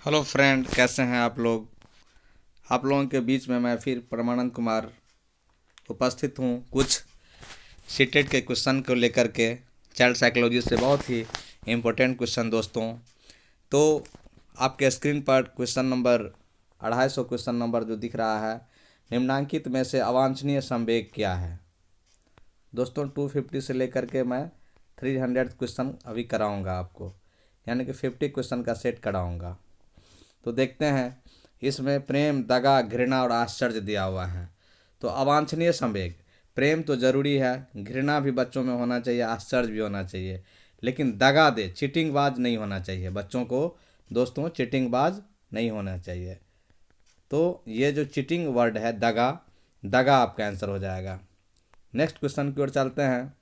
Hello friend, कैसे हैं आप लोग। आप लोगों के बीच में मैं फिर परमानंद कुमार उपस्थित हूँ कुछ सीटेट के क्वेश्चन को लेकर के। चाइल्ड साइकोलॉजी से बहुत ही इम्पोर्टेंट क्वेश्चन दोस्तों। तो आपके स्क्रीन पर क्वेश्चन नंबर 250 क्वेश्चन नंबर जो दिख रहा है, निम्नांकित में से अवांछनीय संवेग क्या है। दोस्तों 250 से लेकर के मैं 300 क्वेश्चन अभी कराऊंगा आपको, यानी कि 50 क्वेश्चन का सेट कराऊंगा। तो देखते हैं, इसमें प्रेम, दगा, घृणा और आश्चर्य दिया हुआ है। तो अवांछनीय संवेग, प्रेम तो ज़रूरी है, घृणा भी बच्चों में होना चाहिए, आश्चर्य भी होना चाहिए, लेकिन दगा दे, चीटिंगबाज नहीं होना चाहिए बच्चों को। दोस्तों चीटिंगबाज नहीं होना चाहिए। तो ये जो चीटिंग वर्ड है दगा, दगा आपका आंसर हो जाएगा। नेक्स्ट क्वेश्चन की ओर चलते हैं।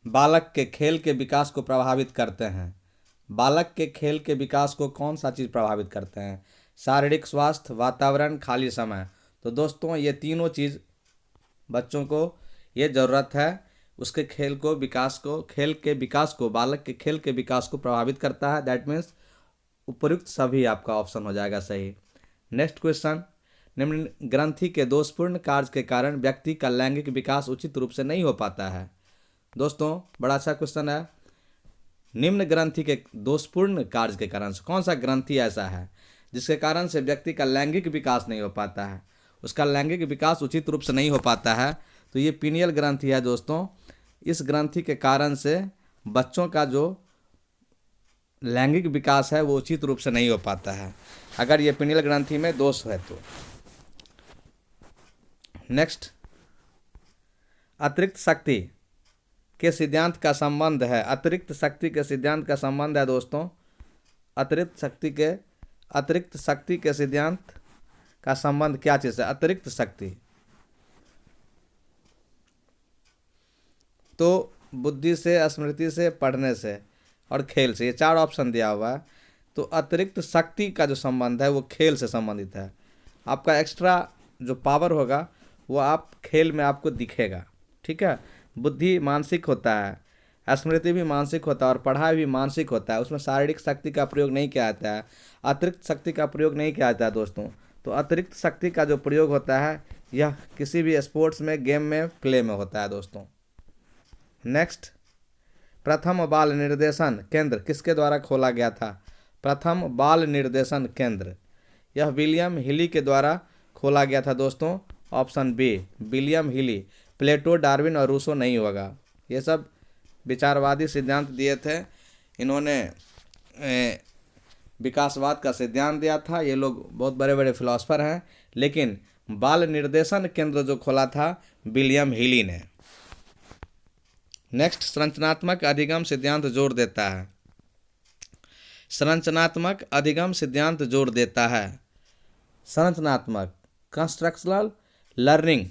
बालक के खेल के विकास को प्रभावित करते हैं। बालक के खेल के विकास को कौन सा चीज़ प्रभावित करते हैं? शारीरिक स्वास्थ्य, वातावरण, खाली समय। तो दोस्तों ये तीनों चीज़ बच्चों को ये ज़रूरत है, उसके खेल के विकास को, बालक के खेल के विकास को प्रभावित करता है। दैट मीन्स उपयुक्त सभी आपका ऑप्शन हो जाएगा सही। नेक्स्ट क्वेश्चन, निम्न ग्रंथि के दोषपूर्ण कार्य के कारण व्यक्ति का लैंगिक विकास उचित रूप से नहीं हो पाता है। दोस्तों बड़ा अच्छा क्वेश्चन है। निम्न ग्रंथि के दोषपूर्ण कार्य के कारण से कौन सा ग्रंथि ऐसा है जिसके कारण से व्यक्ति का लैंगिक विकास नहीं हो पाता है, उसका लैंगिक विकास उचित रूप से नहीं हो पाता है? तो ये पीनियल ग्रंथि है दोस्तों। इस ग्रंथि के कारण से बच्चों का जो लैंगिक विकास है वो उचित रूप से नहीं हो पाता है, अगर ये पीनियल ग्रंथि में दोष है तो। नेक्स्ट, अतिरिक्त शक्ति के सिद्धांत का संबंध है। अतिरिक्त शक्ति के सिद्धांत का संबंध है दोस्तों, अतिरिक्त शक्ति के सिद्धांत का संबंध क्या चीज़ है? अतिरिक्त शक्ति तो बुद्धि से, स्मृति से, पढ़ने से और खेल से, ये 4 ऑप्शन दिया हुआ है। तो अतिरिक्त शक्ति का जो संबंध है वो खेल से संबंधित है। आपका एक्स्ट्रा जो पावर होगा वो आप खेल में आपको दिखेगा, ठीक है। बुद्धि मानसिक होता है, स्मृति भी मानसिक होता है और पढ़ाई भी मानसिक होता है, उसमें शारीरिक शक्ति का प्रयोग नहीं किया जाता है, अतिरिक्त शक्ति का प्रयोग नहीं किया जाता है दोस्तों। तो अतिरिक्त शक्ति का जो प्रयोग होता है यह किसी भी स्पोर्ट्स में, गेम में, प्ले में होता है दोस्तों। नेक्स्ट, प्रथम बाल निर्देशन केंद्र किसके द्वारा खोला गया था? प्रथम बाल निर्देशन केंद्र, यह विलियम हिली के द्वारा खोला गया था दोस्तों। ऑप्शन बी, विलियम हिली। प्लेटो, डार्विन और रूसो नहीं होगा। ये सब विचारवादी सिद्धांत दिए थे, इन्होंने विकासवाद का सिद्धांत दिया था। ये लोग बहुत बड़े बड़े फिलोसफर हैं, लेकिन बाल निर्देशन केंद्र जो खोला था विलियम हिली ने। नेक्स्ट, संरचनात्मक अधिगम सिद्धांत जोर देता है। संरचनात्मक अधिगम सिद्धांत जोर देता है। संरचनात्मक, कंस्ट्रक्शनल लर्निंग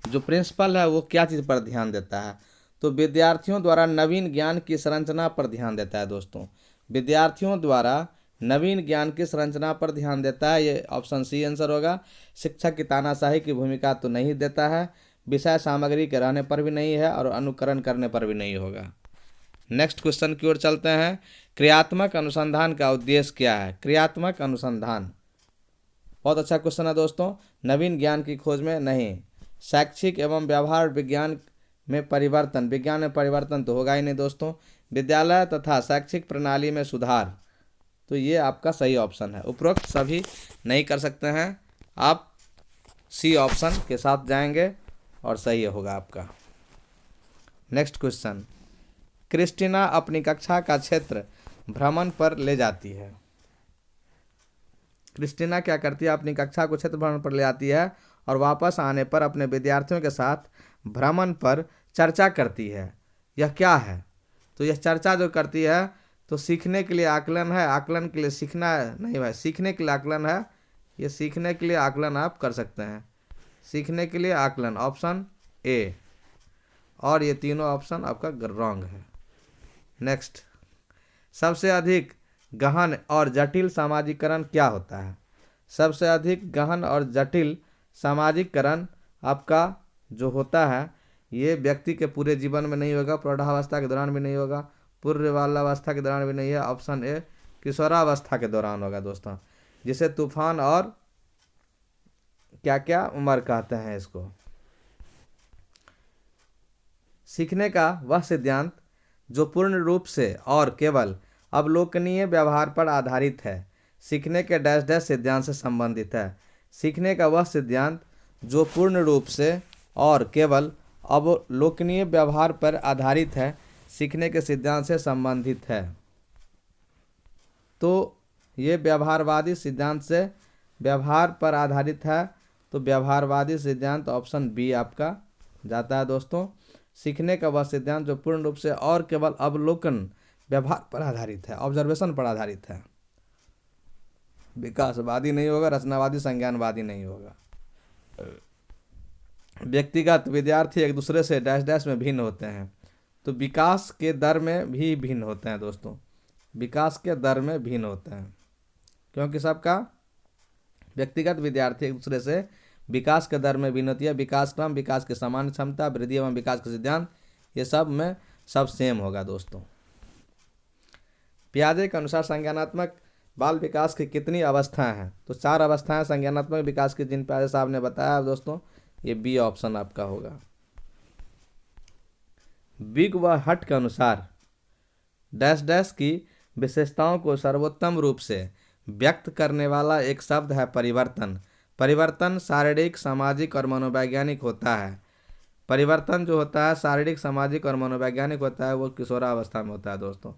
जो प्रिंसिपल है वो क्या चीज़ पर ध्यान देता है? तो विद्यार्थियों द्वारा नवीन ज्ञान की संरचना पर ध्यान देता है दोस्तों। विद्यार्थियों द्वारा नवीन ज्ञान की संरचना पर ध्यान देता है, ये ऑप्शन सी आंसर होगा। शिक्षक की तानाशाही की भूमिका तो नहीं देता है, विषय सामग्री के रहने पर भी नहीं है और अनुकरण करने पर भी नहीं होगा। नेक्स्ट क्वेश्चन की ओर चलते हैं। क्रियात्मक अनुसंधान का उद्देश्य क्या है? क्रियात्मक अनुसंधान बहुत अच्छा क्वेश्चन है दोस्तों। नवीन ज्ञान की खोज में नहीं, शैक्षिक एवं व्यवहार विज्ञान में परिवर्तन, विज्ञान में परिवर्तन तो होगा ही नहीं दोस्तों। विद्यालय तथा शैक्षिक प्रणाली में सुधार, तो ये आपका सही ऑप्शन है। उपरोक्त सभी नहीं कर सकते हैं, आप सी ऑप्शन के साथ जाएंगे और सही होगा आपका। नेक्स्ट क्वेश्चन, क्रिस्टीना अपनी कक्षा का क्षेत्र भ्रमण पर ले जाती है। क्रिस्टीना क्या करती है? अपनी कक्षा को क्षेत्र भ्रमण पर ले जाती है और वापस आने पर अपने विद्यार्थियों के साथ भ्रमण पर चर्चा करती है। यह क्या है? तो यह चर्चा जो करती है तो सीखने के लिए आकलन है, आकलन के लिए सीखना है, नहीं भाई, सीखने के लिए आकलन है। ये सीखने के लिए आकलन आप कर सकते हैं, सीखने के लिए आकलन, ऑप्शन ए। और ये तीनों ऑप्शन आपका रॉन्ग है। नेक्स्ट, सबसे अधिक गहन और जटिल सामाजिकरण क्या होता है? सबसे अधिक गहन और जटिल सामाजिकरण आपका जो होता है ये व्यक्ति के पूरे जीवन में नहीं होगा, प्रौढ़ावस्था के दौरान भी नहीं होगा, पूर्व बाल्यावस्था के दौरान भी नहीं है। ऑप्शन ए किशोरावस्था के दौरान होगा दोस्तों, जिसे तूफान और क्या क्या उम्र कहते हैं इसको। सीखने का वह सिद्धांत जो पूर्ण रूप से और केवल अवलोकनीय व्यवहार पर आधारित है, सीखने के डैश डैश सिद्धांत से संबंधित है। सीखने का वह सिद्धांत जो पूर्ण रूप से और केवल अवलोकनीय व्यवहार पर आधारित है, सीखने के सिद्धांत से संबंधित है। तो ये व्यवहारवादी सिद्धांत से व्यवहार पर आधारित है, तो व्यवहारवादी सिद्धांत ऑप्शन बी आपका जाता है दोस्तों। सीखने का वह सिद्धांत जो पूर्ण रूप से और केवल अवलोकन व्यवहार पर आधारित है, ऑब्जर्वेशन पर आधारित है। विकासवादी नहीं होगा, रचनावादी संज्ञानवादी नहीं होगा। व्यक्तिगत विद्यार्थी एक दूसरे से डैश डैश में भिन्न होते हैं, तो विकास के दर में भी भिन्न होते हैं दोस्तों, विकास के दर में भिन्न होते हैं, क्योंकि सबका व्यक्तिगत विद्यार्थी एक दूसरे से विकास के दर में भिन्न होती है। विकास क्रम, विकास की सामान्य क्षमता, वृद्धि एवं विकास के सिद्धांत, ये सब में सब सेम होगा दोस्तों। पियाजे के अनुसार संज्ञानात्मक बाल विकास की कितनी अवस्थाएं हैं? तो 4 अवस्थाएं संज्ञानात्मक विकास की, जिन पियाजे साहब ने बताया दोस्तों, ये बी ऑप्शन आपका होगा। बिग व हट के अनुसार डैश डैश की विशेषताओं को सर्वोत्तम रूप से व्यक्त करने वाला एक शब्द है परिवर्तन। परिवर्तन शारीरिक, सामाजिक और मनोवैज्ञानिक होता है। परिवर्तन जो होता है शारीरिक, सामाजिक और मनोवैज्ञानिक होता है, वो किशोरावस्था में होता है दोस्तों।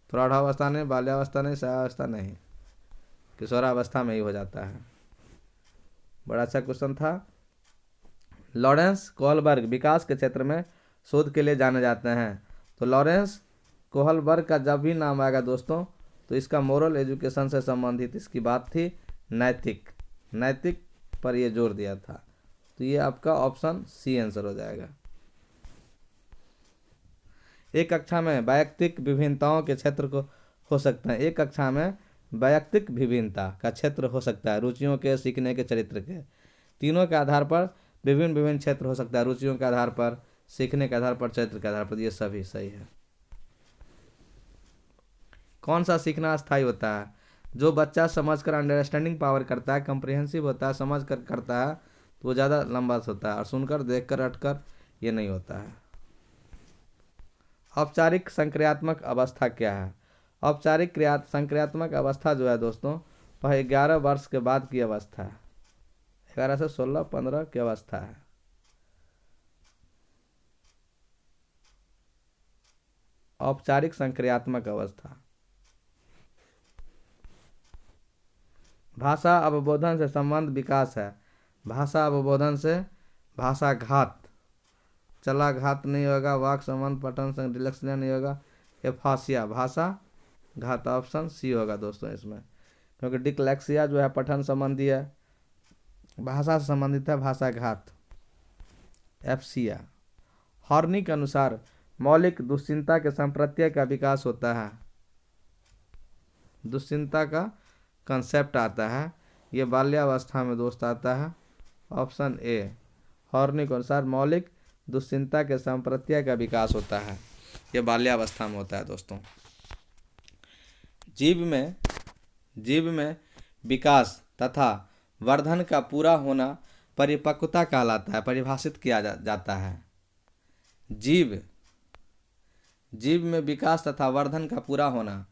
प्रौढ़ावस्था नहीं, बाल्यावस्था नहीं, शैशवावस्था नहीं, किशोरावस्था में ही हो जाता है। बड़ा अच्छा क्वेश्चन था। लॉरेंस कोहलबर्ग विकास के क्षेत्र में शोध के लिए जाने जाते हैं। तो लॉरेंस कोहलबर्ग का जब भी नाम आएगा दोस्तों, तो इसका मोरल एजुकेशन से संबंधित इसकी बात थी, नैतिक पर ये जोर दिया था। तो ये आपका ऑप्शन सी आंसर हो जाएगा। एक कक्षा में वैयक्तिक विभिन्नताओं के क्षेत्र को हो सकता है, एक कक्षा में वैयक्तिक विभिन्नता का क्षेत्र हो सकता है, रुचियों के, सीखने के, चरित्र के, तीनों के आधार पर विभिन्न क्षेत्र हो सकता है, रुचियों के आधार पर, सीखने के आधार पर, चरित्र के आधार पर। ये सभी सही है। कौन सा सीखना अस्थायी होता है? जो बच्चा समझकर अंडरस्टैंडिंग पावर करता है, कम्प्रिहेंसिव होता है, समझ कर करता है, तो वो ज़्यादा लंबा होता है, और सुनकर, देखकर, रटकर ये नहीं होता है। औपचारिक संक्रियात्मक अवस्था क्या है? औपचारिक संक्रियात्मक अवस्था जो है दोस्तों, वह 11 वर्ष के बाद की अवस्था है, 11 से 16, 15 की अवस्था है। औपचारिक संक्रियात्मक अवस्था। भाषा अवबोधन से संबंध विकास है। भाषा अवबोधन से भाषाघात, चलाघात नहीं होगा, वाक संबंध, पठन संग डिलेक्सिया नहीं होगा, एफासिया, भाषा घात, ऑप्शन सी होगा दोस्तों इसमें, क्योंकि डिक्लेक्सिया जो है पठन संबंधी है, भाषा से संबंधित है, भाषाघात एफसिया। हॉर्नी के अनुसार मौलिक दुश्चिंता के संप्रत्यय का विकास होता है। दुश्चिंता का कंसेप्ट आता है, ये बाल्यावस्था में दोस्त आता है, ऑप्शन ए। हॉर्नी के अनुसार मौलिक दुश्चिंता के संप्रत्यय का विकास होता है, ये बाल्यावस्था में होता है दोस्तों। जीव में विकास तथा वर्धन का पूरा होना परिपक्वता कहलाता है, परिभाषित किया जाता है। जीव में विकास तथा वर्धन का पूरा होना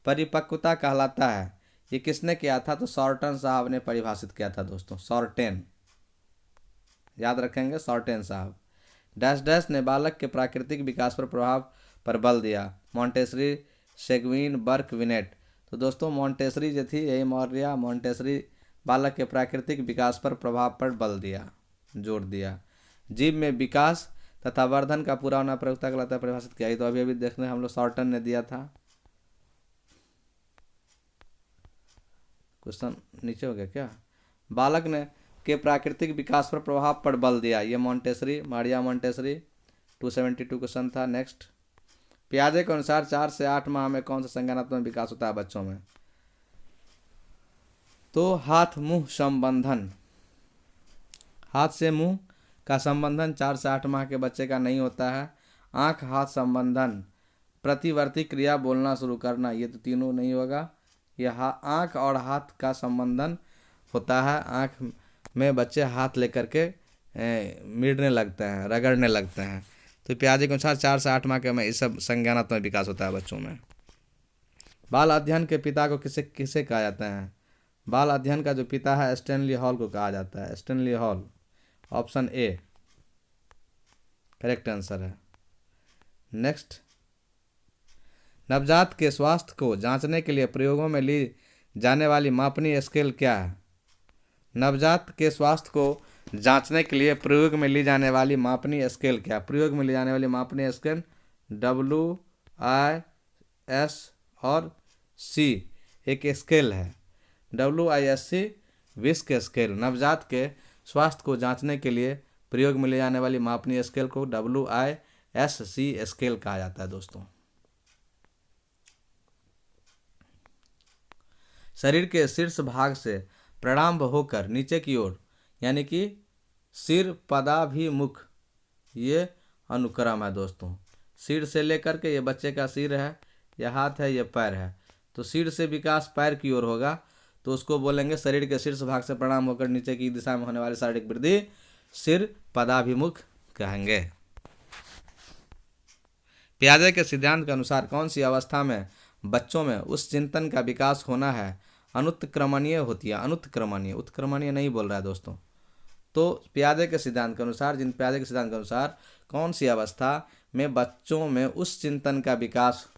परिपक्वता कहलाता है। ये किसने किया था? तो सॉर्टन साहब ने परिभाषित किया था दोस्तों, सॉर्टेन, याद रखेंगे, सॉर्टेन साहब। डैश डैश ने बालक के प्राकृतिक विकास पर प्रभाव पर बल दिया, मॉन्टेसरी, सेगविन, बर्क, विनेट। तो दोस्तों मॉन्टेसरी जो थी, यही मौर्य मॉन्टेसरी, बालक के प्राकृतिक विकास पर प्रभाव पर बल दिया, जोर दिया। जीव में विकास तथा वर्धन का पूरा होना प्रयोक्ता कहलाता है, परिभाषित किया। तो अभी देखने हम लोग सॉर्टन ने दिया था। क्वेश्चन नीचे हो गया क्या? बालक ने के प्राकृतिक विकास पर प्रभाव पर बल दिया, ये मॉन्टेसरी, मारिया मॉन्टेसरी, 272 क्वेश्चन था। नेक्स्ट, पियाजे के अनुसार 4 से 8 माह में कौन सा संज्ञानात्मक विकास होता है बच्चों में? तो हाथ मुंह संबंधन, हाथ से मुंह का संबंधन 4 से 8 माह के बच्चे का नहीं होता है। आँख हाथ संबंधन, प्रतिवर्ती क्रिया बोलना शुरू करना, ये तो तीनों नहीं होगा। यह आँख और हाथ का संबंधन होता है। आँख में बच्चे हाथ लेकर के मिड़ने लगते हैं, रगड़ने लगते हैं। तो पियाजे के अनुसार 4 से 8 माह के में इस सब संज्ञानात्मक विकास होता है बच्चों में। बाल अध्ययन के पिता को किसे किसे कहा जाता है? बाल अध्ययन का जो पिता है स्टैनली हॉल को कहा जाता है। Stanley hall, option A correct answer है। नेक्स्ट, नवजात के स्वास्थ्य को जांचने के लिए प्रयोगों में ली जाने वाली मापनी स्केल क्या है? नवजात के स्वास्थ्य को जांचने के लिए प्रयोग में ली जाने वाली मापनी स्केल क्या? प्रयोग में ली जाने वाली मापनी स्केल WIS और C एक स्केल है। WISC विस्क स्केल। नवजात के स्वास्थ्य को जांचने के लिए प्रयोग में ले जाने वाली मापनी स्केल को WISC स्केल कहा जाता है दोस्तों। शरीर के शीर्ष भाग से प्रारंभ होकर नीचे की ओर, यानी कि सिर पदाभिमुख, ये अनुक्रम है दोस्तों। सिर से लेकर के, ये बच्चे का सिर है, यह हाथ है, ये पैर है। तो सिर से विकास पैर की ओर होगा, तो उसको बोलेंगे शरीर के शीर्ष भाग से प्रारंभ होकर नीचे की दिशा में होने वाली शारीरिक वृद्धि सिर पदाभिमुख कहेंगे। पियाजे के सिद्धांत के अनुसार कौन सी अवस्था में बच्चों में उस चिंतन का विकास होना है अनुत्क्रमणीय होती है? अनुत्क्रमणीय, उत्क्रमणीय नहीं बोल रहा है दोस्तों। तो पियाजे के सिद्धांत के अनुसार, पियाजे के सिद्धांत के अनुसार कौन सी अवस्था में बच्चों में उस चिंतन का विकास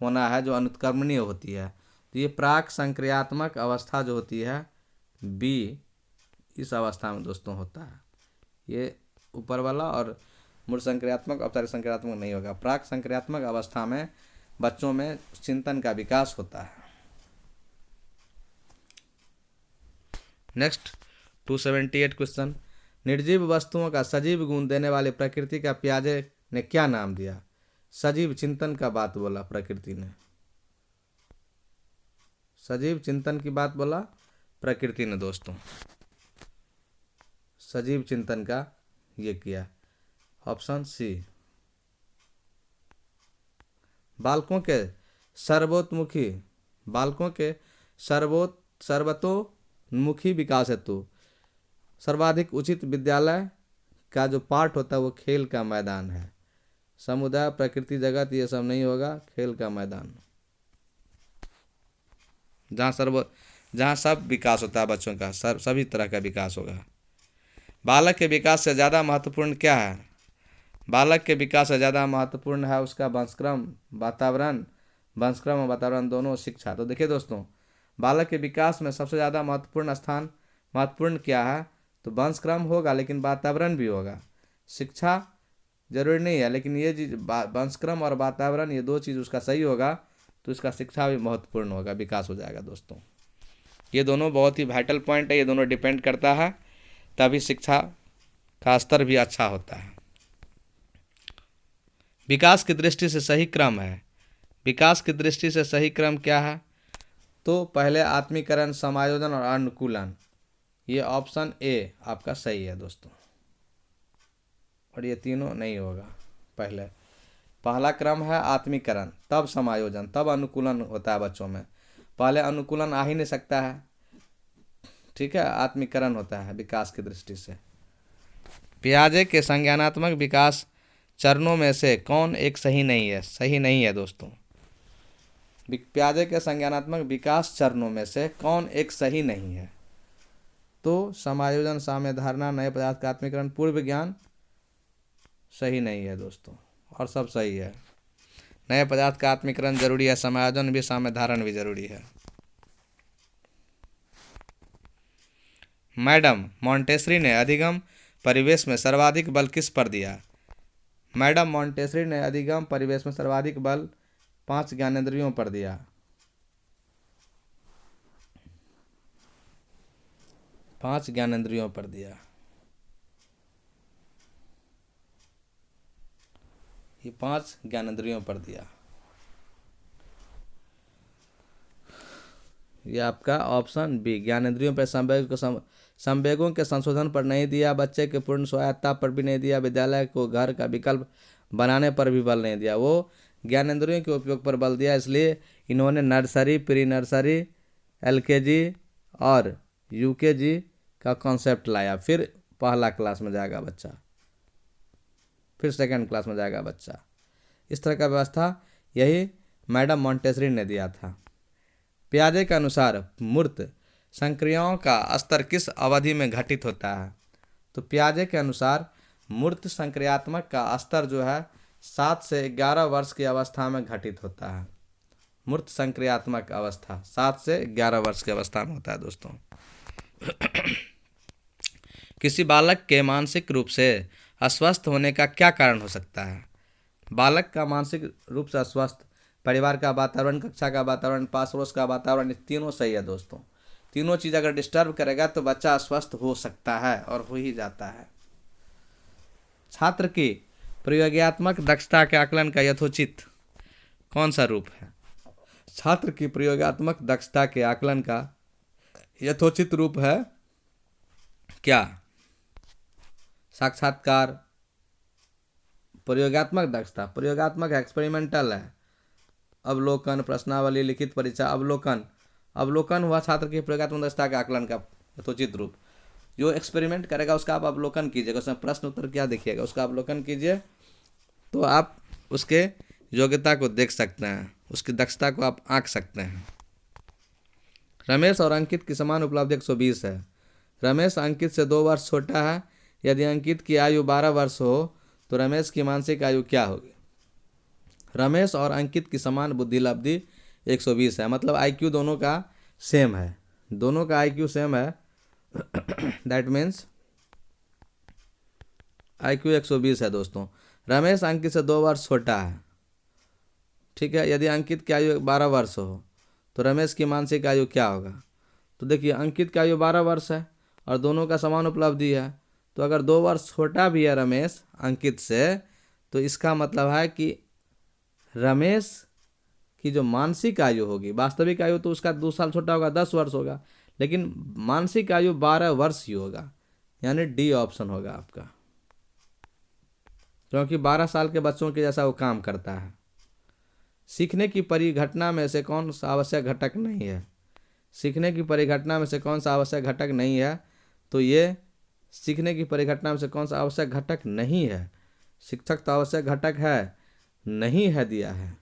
होना है जो अनुत्क्रमणीय होती है? तो ये प्राक संक्रियात्मक अवस्था जो होती है बी, इस अवस्था में दोस्तों होता है। ये ऊपर वाला और मूल संक्रियात्मक औपचारिक संक्रियात्मक नहीं होगा। प्राक संक्रियात्मक अवस्था में बच्चों में चिंतन का विकास होता है। नेक्स्ट 278 क्वेश्चन, निर्जीव वस्तुओं का सजीव गुण देने वाली प्रकृति का पियाजे ने क्या नाम दिया? सजीव चिंतन का बात बोला प्रकृति ने, सजीव चिंतन की बात बोला प्रकृति ने दोस्तों, सजीव चिंतन का ये किया, ऑप्शन सी। बालकों के सर्वतोमुखी विकास हेतु सर्वाधिक उचित विद्यालय का जो पाठ होता है वो खेल का मैदान है। समुदाय, प्रकृति, जगत, ये सब नहीं होगा, खेल का मैदान, जहाँ सब विकास होता है बच्चों का, सभी तरह का विकास होगा। बालक के विकास से ज़्यादा महत्वपूर्ण क्या है? बालक के विकास से ज़्यादा महत्वपूर्ण है उसका वंशक्रम, वातावरण, वंशक्रम और वातावरण दोनों, शिक्षा। तो देखिए दोस्तों, बालक के विकास में सबसे ज़्यादा महत्वपूर्ण क्या है? तो वंशक्रम होगा, लेकिन वातावरण भी होगा। शिक्षा जरूरी नहीं है, लेकिन ये चीज़ वंशक्रम और वातावरण, ये दो चीज़ उसका सही होगा तो इसका शिक्षा भी महत्वपूर्ण होगा, विकास हो जाएगा दोस्तों। ये दोनों बहुत ही वाइटल पॉइंट है, ये दोनों डिपेंड करता है, तभी शिक्षा का स्तर भी अच्छा होता है। विकास की दृष्टि से सही क्रम है, विकास की दृष्टि से सही क्रम क्या है? तो पहले आत्मीकरण, समायोजन और अनुकूलन, ये ऑप्शन ए आपका सही है दोस्तों। और ये तीनों नहीं होगा। पहला क्रम है आत्मीकरण, तब समायोजन, तब अनुकूलन होता है बच्चों में। पहले अनुकूलन आ ही नहीं सकता है, ठीक है, आत्मीकरण होता है विकास की दृष्टि से। पियाजे के संज्ञानात्मक विकास चरणों में से कौन एक सही नहीं है? सही नहीं है दोस्तों। पियाजे के संज्ञानात्मक विकास चरणों में से कौन एक सही नहीं है? तो समायोजन, साम्य धारणा, नए पदार्थ का आत्मीकरण, पूर्व ज्ञान सही नहीं है दोस्तों, और सब सही है। नए पदार्थ का आत्मीकरण जरूरी है, समायोजन भी, साम्य धारण भी जरूरी है। मैडम मॉन्टेसरी ने अधिगम परिवेश में सर्वाधिक बल किस पर दिया? मैडम मॉन्टेसरी ने अधिगम परिवेश में सर्वाधिक बल 5 ज्ञानेंद्रियों पर दिया। पांच ज्ञानेंद्रियों पर दिया। ये 5 ज्ञानेंद्रियों पर दिया। ये आपका ऑप्शन बी, ज्ञानेंद्रियों पर संवेग को संवेगों के संशोधन पर नहीं दिया, बच्चे के पूर्ण स्वायत्ता पर भी नहीं दिया, विद्यालय को घर का विकल्प बनाने पर भी बल नहीं दिया। वो ज्ञानेंद्रियों के उपयोग पर बल दिया। इसलिए इन्होंने नर्सरी, प्री नर्सरी, एलकेजी और यूकेजी का कॉन्सेप्ट लाया। फिर पहला क्लास में जाएगा बच्चा, फिर सेकंड क्लास में जाएगा बच्चा। इस तरह का व्यवस्था यही मैडम मॉन्टेसरी ने दिया था। पियाजे के अनुसार मूर्त संक्रियाओं का स्तर किस अवधि में घटित होता है? तो पियाजे के अनुसार मूर्त संक्रियात्मक का स्तर जो है 7 से 11 वर्ष की अवस्था में घटित होता है। मूर्त संक्रियात्मक अवस्था 7 से 11 वर्ष की अवस्था में होता है दोस्तों। किसी बालक के मानसिक रूप से अस्वस्थ होने का क्या कारण हो सकता है? बालक का मानसिक रूप से अस्वस्थ परिवार का वातावरण, कक्षा का वातावरण, पास पड़ोस का वातावरण, तीनों सही है दोस्तों। तीनों चीज़ अगर डिस्टर्ब करेगा तो बच्चा अस्वस्थ हो सकता है और हो ही जाता है। छात्र की प्रयोगात्मक दक्षता के आकलन का यथोचित कौन सा रूप है? छात्र की प्रयोगात्मक दक्षता के आकलन का यथोचित रूप है क्या? साक्षात्कार। प्रयोगात्मक दक्षता, प्रयोगात्मक एक्सपेरिमेंटल है। अवलोकन, प्रश्नावली, लिखित परीक्षा, अवलोकन। अवलोकन हुआ छात्र की प्रयोगात्मक दक्षता के आकलन का यथोचित रूप। जो एक्सपेरिमेंट करेगा उसका आप अवलोकन कीजिएगा, उसमें प्रश्न उत्तर क्या देखिएगा, उसका अवलोकन कीजिए तो आप उसके योग्यता को देख सकते हैं, उसकी दक्षता को आप आंक सकते हैं। रमेश और अंकित की समान उपलब्धि 120 है। रमेश अंकित से 2 वर्ष छोटा है। यदि अंकित की आयु 12 वर्ष हो तो रमेश की मानसिक आयु क्या होगी? रमेश और अंकित की समान बुद्धि लब्धि 120 है, मतलब आईक्यू दोनों का सेम है, दोनों का आईक्यू सेम है। दैट मीन्स आईक्यू 120 है दोस्तों। रमेश अंकित से 2 वर्ष छोटा है, ठीक है। यदि अंकित की आयु 12 वर्ष हो तो रमेश की मानसिक आयु क्या होगा? तो देखिए अंकित की आयु 12 वर्ष है और दोनों का समान उपलब्धि है, तो अगर 2 वर्ष छोटा भी है रमेश अंकित से, तो इसका मतलब है कि रमेश की जो मानसिक आयु होगी, वास्तविक आयु तो उसका 2 साल छोटा होगा, 10 वर्ष होगा, लेकिन मानसिक आयु 12 वर्ष ही होगा, यानी डी ऑप्शन होगा आपका, क्योंकि 12 साल के बच्चों के जैसा वो काम करता है। सीखने की परिघटना में से कौन सा आवश्यक घटक नहीं है? सीखने की परिघटना में से कौन सा आवश्यक घटक नहीं है? तो ये सीखने की परिघटना में से कौन सा आवश्यक घटक नहीं है? शिक्षक तो आवश्यक घटक है नहीं है, दिया है।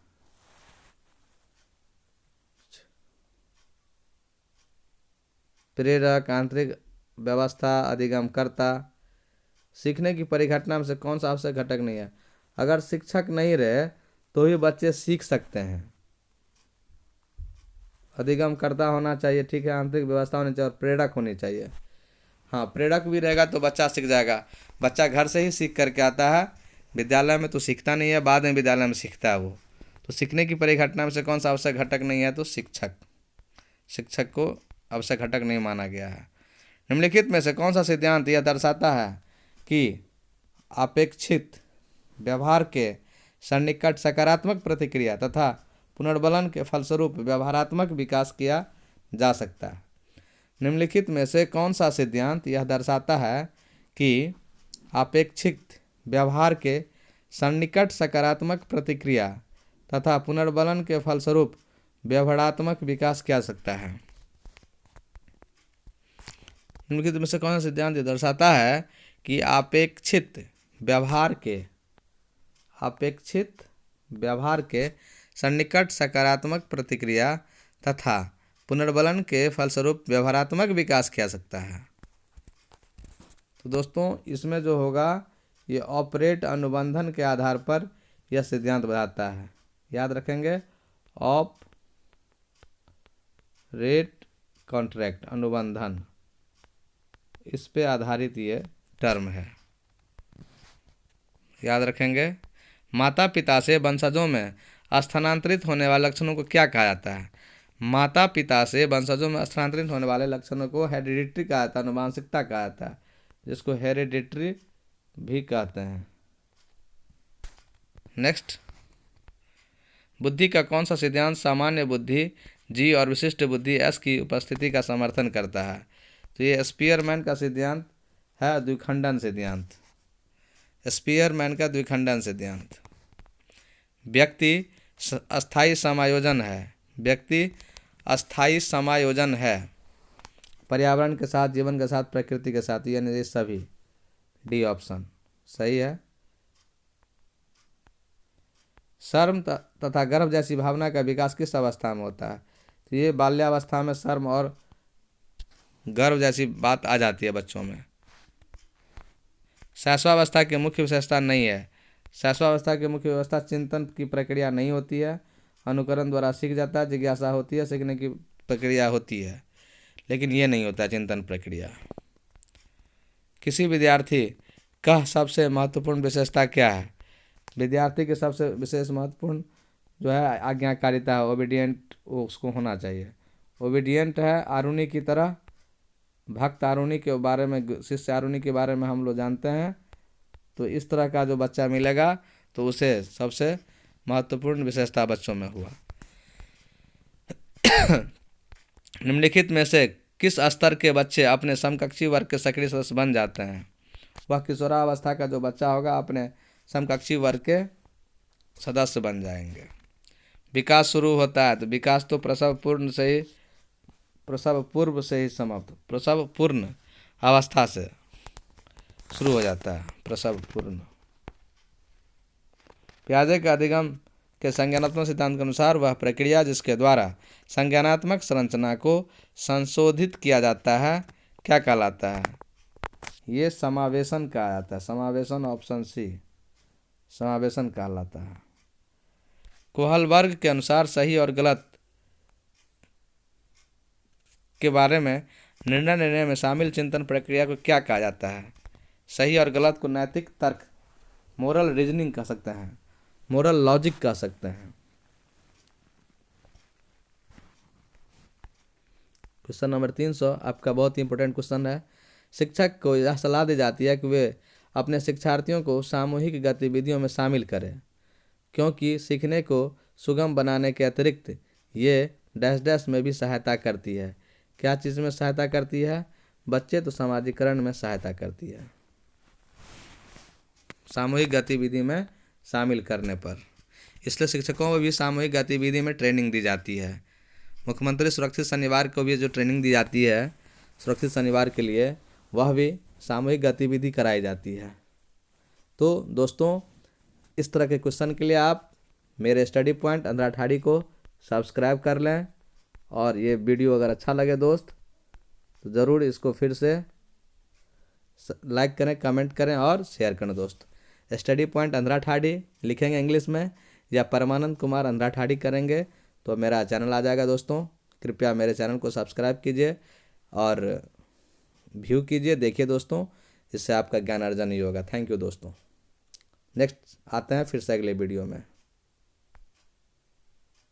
प्रेरक, आंतरिक व्यवस्था, अधिगमकर्ता। सीखने की परिघटना में से कौन सा आवश्यक घटक नहीं है? अगर शिक्षक नहीं रहे तो ही बच्चे सीख सकते हैं। अधिगमकर्ता होना चाहिए, ठीक है, आंतरिक व्यवस्था होनी चाहिए और प्रेरक होनी चाहिए। हाँ, प्रेरक भी रहेगा तो बच्चा सीख जाएगा। बच्चा घर से ही सीख करके आता है, विद्यालय में तो सीखता नहीं है, बाद में विद्यालय में सीखता है वो। तो सीखने की परिघटना में से कौन सा आवश्यक घटक नहीं है? तो शिक्षक को आवश्यक घटक नहीं माना गया है। निम्नलिखित में से कौन सा सिद्धांत यह दर्शाता है कि अपेक्षित व्यवहार के सन्निकट सकारात्मक प्रतिक्रिया तथा पुनर्बलन के फलस्वरूप व्यवहारात्मक विकास किया जा सकता है? निम्नलिखित में से कौन सा सिद्धांत यह दर्शाता है कि अपेक्षित व्यवहार के सन्निकट सकारात्मक प्रतिक्रिया तथा पुनर्बलन के फलस्वरूप व्यवहारात्मक विकास किया जा सकता है? निम्नलिखित में से कौन सा सिद्धांत यह दर्शाता है कि अपेक्षित व्यवहार के सन्निकट सकारात्मक प्रतिक्रिया तथा पुनर्बलन के फलस्वरूप व्यवहारात्मक विकास किया जा सकता है? तो दोस्तों इसमें जो होगा ये ऑपरेट अनुबंधन के आधार पर यह सिद्धांत बताता है। याद रखेंगे, ऑपरेट कॉन्ट्रैक्ट अनुबंधन, इस पे आधारित ये टर्म है, याद रखेंगे। माता पिता से वंशजों में स्थानांतरित होने वाले लक्षणों को क्या कहा जाता है? माता पिता से वंशजों में स्थानांतरित होने वाले लक्षणों को हेरिडिटरी कहा जाता है, अनुवांशिकता कहा जाता है, जिसको हेरिडिटरी भी कहते हैं। नेक्स्ट, बुद्धि का कौन सा सिद्धांत सामान्य बुद्धि G और विशिष्ट बुद्धि S की उपस्थिति का समर्थन करता है? तो ये स्पीयरमैन का सिद्धांत है द्विखंडन सिद्धांत। स्पीयरमैन का द्विखंडन सिद्धांत। व्यक्ति अस्थायी समायोजन है। व्यक्ति अस्थायी समायोजन है पर्यावरण के साथ, जीवन के साथ, प्रकृति के साथ, यानी ये सभी। डी ऑप्शन सही है। शर्म तथा गर्व जैसी भावना का विकास किस अवस्था में होता है? तो ये बाल्यावस्था में शर्म और गर्व जैसी बात आ जाती है बच्चों में। शैशवावस्था की मुख्य विशेषता नहीं है। शैशवावस्था की मुख्य व्यवस्था चिंतन की प्रक्रिया नहीं होती है। अनुकरण द्वारा सीख जाता है, जिज्ञासा होती है, सीखने की प्रक्रिया होती है, लेकिन ये नहीं होता चिंतन प्रक्रिया। किसी विद्यार्थी का सबसे महत्वपूर्ण विशेषता क्या है? विद्यार्थी के सबसे विशेष महत्वपूर्ण जो है आज्ञाकारिता है, ओबीडियंट उसको होना चाहिए। ओबीडियंट है आरुणि की तरह। भक्त आरुणि के बारे में, शिष्य आरुणि के बारे में हम लोग जानते हैं। तो इस तरह का जो बच्चा मिलेगा तो उसे सबसे महत्वपूर्ण विशेषता बच्चों में हुआ। निम्नलिखित में से किस स्तर के बच्चे अपने समकक्षी वर्ग के सक्रिय सदस्य बन जाते हैं? वह किशोरावस्था का जो बच्चा होगा अपने समकक्षी वर्ग के सदस्य बन जाएंगे। विकास शुरू होता है तो विकास तो प्रसव पूर्व से ही समाप्त, प्रसव पूर्ण अवस्था से शुरू हो जाता है। प्रसव पूर्ण। पियाजे के अधिगम के संज्ञानात्मक सिद्धांत के अनुसार वह प्रक्रिया जिसके द्वारा संज्ञानात्मक संरचना को संशोधित किया जाता है क्या कहलाता है? ये समावेशन कहा जाता है। समावेशन, ऑप्शन सी, समावेशन कहलाता है। कोहलबर्ग के अनुसार सही और गलत के बारे में निर्णय लेने में शामिल चिंतन प्रक्रिया को क्या कहा जाता है? सही और गलत को नैतिक तर्क, मोरल रीजनिंग कह सकते हैं, मोरल लॉजिक कह सकते हैं। क्वेश्चन नंबर 300 आपका बहुत ही इंपॉर्टेंट क्वेश्चन है। शिक्षक को यह सलाह दी जाती है कि वे अपने शिक्षार्थियों को सामूहिक गतिविधियों में शामिल करें, क्योंकि सीखने को सुगम बनाने के अतिरिक्त ये डैश डैश में भी सहायता करती है। क्या चीज़ में सहायता करती है? बच्चे तो सामाजिकरण में सहायता करती है, सामूहिक गतिविधि में शामिल करने पर। इसलिए शिक्षकों को भी सामूहिक गतिविधि में ट्रेनिंग दी जाती है। मुख्यमंत्री सुरक्षित शनिवार को भी जो ट्रेनिंग दी जाती है सुरक्षित शनिवार के लिए, वह भी सामूहिक गतिविधि कराई जाती है। तो दोस्तों, इस तरह के क्वेश्चन के लिए आप मेरे स्टडी पॉइंट अंधरा ठाड़ी को सब्सक्राइब कर लें, और ये वीडियो अगर अच्छा लगे दोस्त तो ज़रूर इसको फिर से लाइक करें, कमेंट करें और शेयर करें दोस्त। स्टडी पॉइंट अंधरा ठाड़ी लिखेंगे इंग्लिश में या परमानंद कुमार अंधरा ठाड़ी करेंगे तो मेरा चैनल आ जाएगा दोस्तों। कृपया मेरे चैनल को सब्सक्राइब कीजिए और व्यू कीजिए, देखिए दोस्तों, इससे आपका ज्ञान अर्जन ही होगा। थैंक यू दोस्तों। नेक्स्ट आते हैं फिर से अगले वीडियो में।